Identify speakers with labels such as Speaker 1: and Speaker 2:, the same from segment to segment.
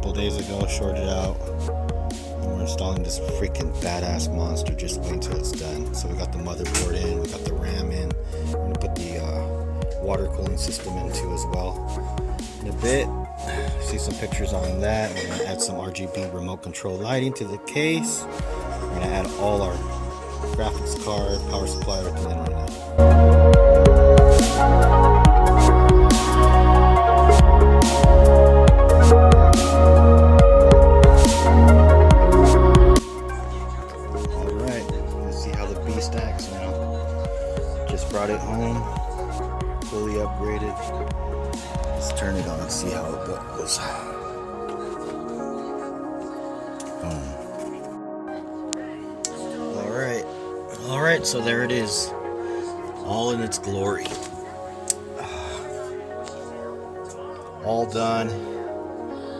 Speaker 1: couple days ago, shorted out. And we're installing this freaking badass monster, just waiting till it's done. So we got the motherboard in, we got the RAM in. We're gonna put the water cooling system in too as well. In a bit, see some pictures on that. We're gonna add some RGB remote control lighting to the case. We're gonna add all our graphics card, power supply, everything in right now. Stacks now. Just brought it home, fully upgraded. Let's turn it on and see how it goes. All right, so there it is, all in its glory. All done.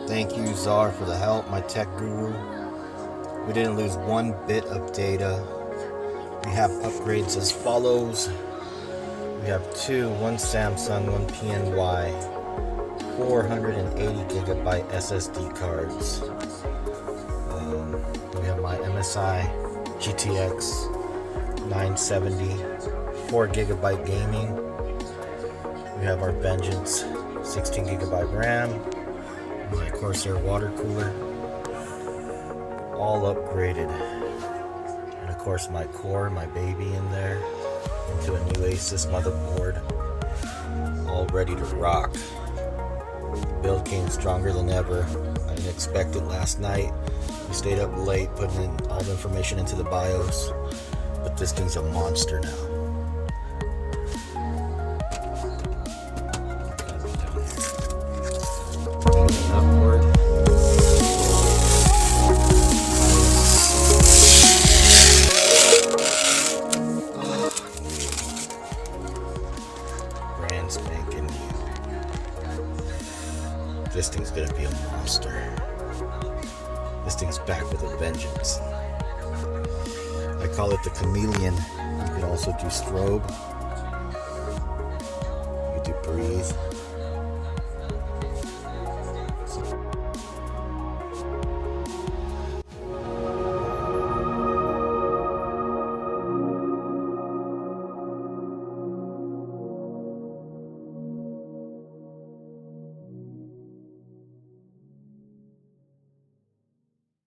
Speaker 1: Thank you, Czar, for the help, my tech guru. We didn't lose one bit of data. We have upgrades as follows. We have one Samsung, one PNY, 480 gigabyte SSD cards. We have my MSI GTX 970, 4 gigabyte gaming. We have our Vengeance 16 gigabyte RAM, my Corsair water cooler, all upgraded. Of course, my core, my baby in there, into a new Asus motherboard, all ready to rock. Build came stronger than ever. I didn't expect it last night. We stayed up late putting in all the information into the BIOS, but this thing's a monster now. Upward. Spanking new. This thing's gonna be a monster. This thing's back with a vengeance. I call it the chameleon. You could also do strobe. You could do breathe.